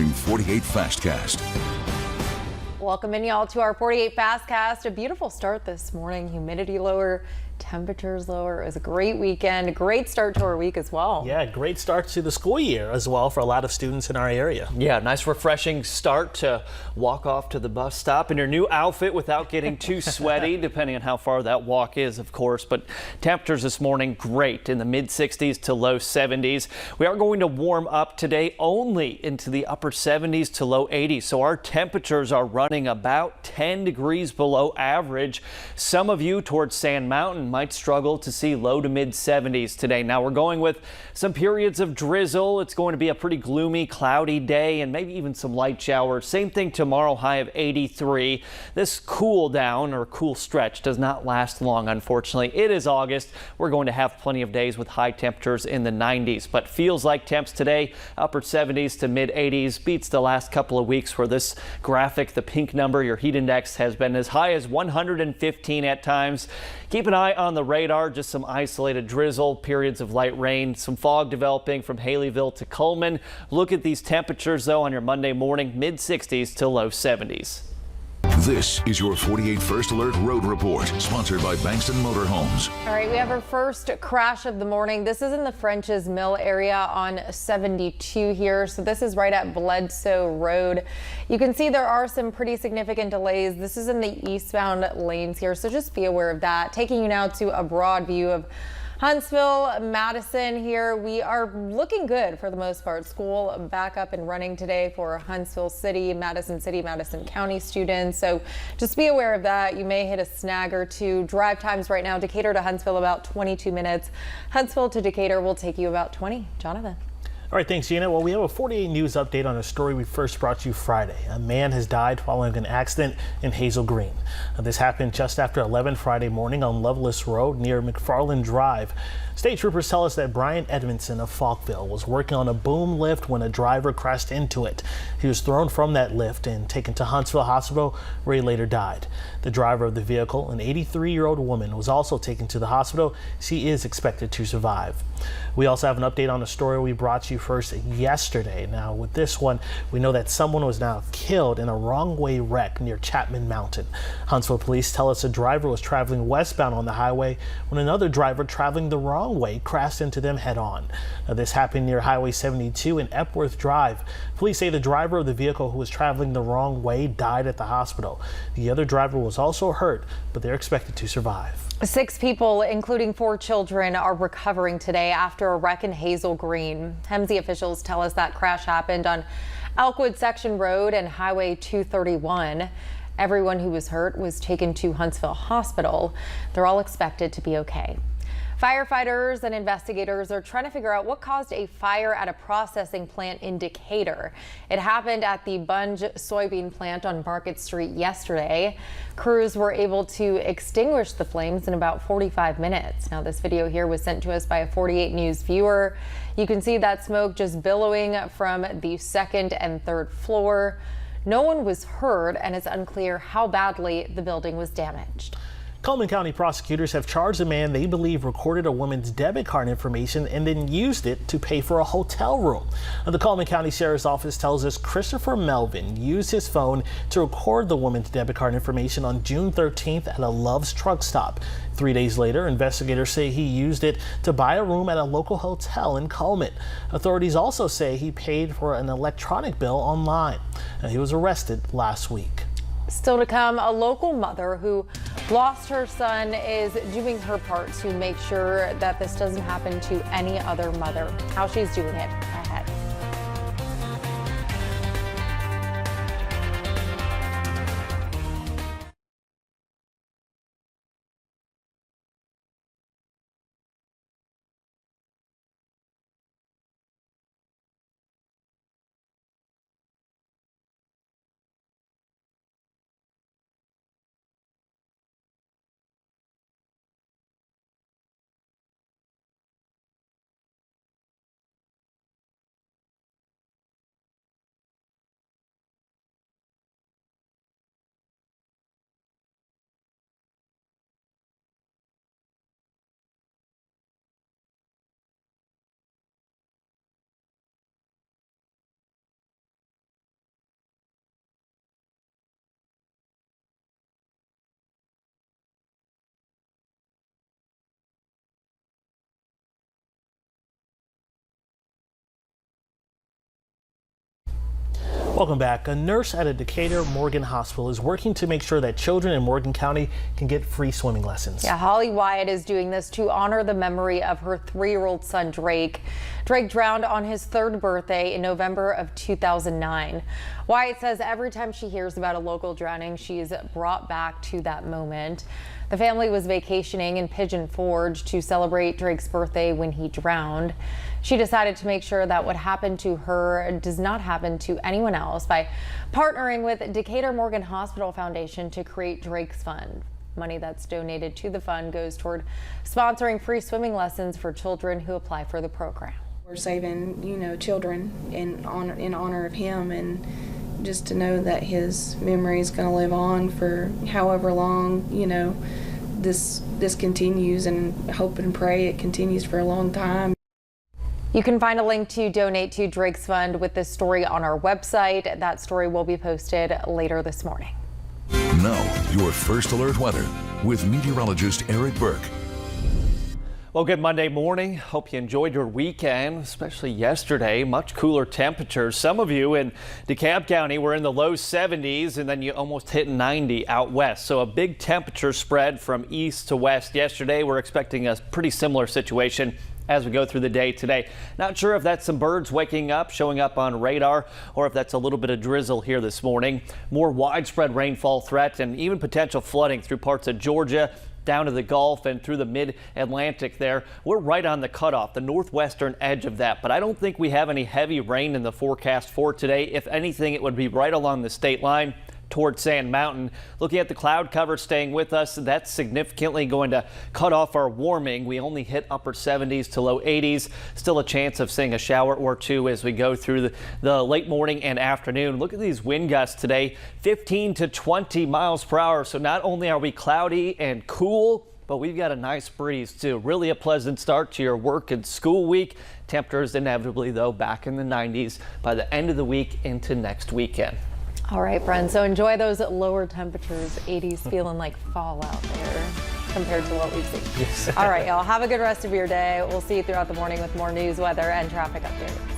48 Fastcast. Welcome in, y'all, to our 48 Fastcast. A beautiful start this morning. Humidity lower, temperatures lower. It was a great weekend. A great start to our week as well. Yeah, great start to the school year as well for a lot of students in our area. Yeah, nice refreshing start to walk off to the bus stop in your new outfit without getting too sweaty, depending on how far that walk is, of course. But temperatures this morning, great in the mid 60s to low 70s. We are going to warm up today only into the upper 70s to low 80s. So our temperatures are running about 10 degrees below average. Some of you towards Sand Mountain might struggle to see low to mid 70s today. Now we're going with some periods of drizzle. It's going to be a pretty gloomy, cloudy day and maybe even some light showers. Same thing tomorrow, high of 83. This cool down or cool stretch does not last long, unfortunately. It is August. We're going to have plenty of days with high temperatures in the 90s, but feels like temps today, upper 70s to mid 80s, beats the last couple of weeks where this graphic, the pink number, your heat index, has been as high as 115 at times. Keep an eye on the radar, just some isolated drizzle, periods of light rain, some fog developing from Haleyville to Coleman. Look at these temperatures, though, on your Monday morning, mid 60s to low 70s. This is your 48 First Alert Road Report, sponsored by Bankston Motorhomes. All right, we have our first crash of the morning. This is in the French's Mill area on 72 here. So this is right at Bledsoe Road. You can see there are some pretty significant delays. This is in the eastbound lanes here, so just be aware of that. Taking you now to a broad view of Huntsville, Madison here. We are looking good for the most part. School back up and running today for Huntsville City, Madison County students. So just be aware of that. You may hit a snag or two. Drive times right now, Decatur to Huntsville, about 22 minutes. Huntsville to Decatur will take you about 20. Jonathan. All right, thanks, Gina. Well, we have a 48 News update on a story we first brought you Friday. A man has died following an accident in Hazel Green. This happened just after 11 Friday morning on Loveless Road near McFarland Drive. State troopers tell us that Brian Edmondson of Falkville was working on a boom lift when a driver crashed into it. He was thrown from that lift and taken to Huntsville Hospital, where he later died. The driver of the vehicle, an 83-year-old woman, was also taken to the hospital. She is expected to survive. We also have an update on a story we brought you first yesterday. Now, with this one, we know that someone was now killed in a wrong-way wreck near Chapman Mountain. Huntsville police tell us a driver was traveling westbound on the highway when another driver traveling the wrong way crashed into them head-on. This happened near Highway 72 and Epworth Drive. Police say the driver of the vehicle who was traveling the wrong way died at the hospital. The other driver was also hurt, but they're expected to survive. 6 people, including 4 children, are recovering today after a wreck in Hazel Green. Hemsey officials tell us that crash happened on Elkwood Section Road and Highway 231. Everyone who was hurt was taken to Huntsville Hospital. They're all expected to be okay. Firefighters and investigators are trying to figure out what caused a fire at a processing plant in Decatur. It happened at the Bunge soybean plant on Market Street yesterday. Crews were able to extinguish the flames in about 45 minutes. Now, this video here was sent to us by a 48 News viewer. You can see that smoke just billowing from the 2nd and 3rd floor. No one was hurt, and it's unclear how badly the building was damaged. Coleman County prosecutors have charged a man they believe recorded a woman's debit card information and then used it to pay for a hotel room. The Coleman County Sheriff's Office tells us Christopher Melvin used his phone to record the woman's debit card information on June 13th at a Love's truck stop. 3 days later, investigators say he used it to buy a room at a local hotel in Coleman. Authorities also say he paid for an electronic bill online. He was arrested last week. Still to come, a local mother who lost her son is doing her part to make sure that this doesn't happen to any other mother. How she's doing it ahead. Welcome back. A nurse at a Decatur Morgan hospital is working to make sure that children in Morgan County can get free swimming lessons. Yeah, Holly Wyatt is doing this to honor the memory of her 3-year-old son, Drake. Drake drowned on his 3rd birthday in November of 2009. Wyatt says every time she hears about a local drowning, she's brought back to that moment. The family was vacationing in Pigeon Forge to celebrate Drake's birthday when he drowned. She decided to make sure that what happened to her does not happen to anyone else by partnering with Decatur Morgan Hospital Foundation to create Drake's Fund. Money that's donated to the fund goes toward sponsoring free swimming lessons for children who apply for the program. We're saving, children in honor of him, and just to know that his memory is going to live on for however long, this continues, and hope and pray it continues for a long time. You can find a link to donate to Drake's Fund with this story on our website. That story will be posted later this morning. Now, your first alert weather with meteorologist Eric Burke. Well, good Monday morning. Hope you enjoyed your weekend, especially yesterday. Much cooler temperatures. Some of you in DeKalb County were in the low 70s, and then you almost hit 90 out west. So a big temperature spread from east to west yesterday. We're expecting a pretty similar situation as we go through the day today. Not sure if that's some birds waking up, showing up on radar, or if that's a little bit of drizzle here this morning. More widespread rainfall threat and even potential flooding through parts of Georgia, down to the Gulf and through the mid-Atlantic there. We're right on the cutoff, the northwestern edge of that, but I don't think we have any heavy rain in the forecast for today. If anything, it would be right along the state line towards Sand Mountain. Looking at the cloud cover staying with us, that's significantly going to cut off our warming. We only hit upper 70s to low 80s. Still a chance of seeing a shower or two as we go through the late morning and afternoon. Look at these wind gusts today, 15 to 20 miles per hour. So not only are we cloudy and cool, but we've got a nice breeze too. Really a pleasant start to your work and school week. Temperatures inevitably though back in the 90s by the end of the week into next weekend. All right, friends, so enjoy those lower temperatures. 80s feeling like fall out there compared to what we've seen. Yes. All right, y'all, have a good rest of your day. We'll see you throughout the morning with more news, weather, and traffic updates.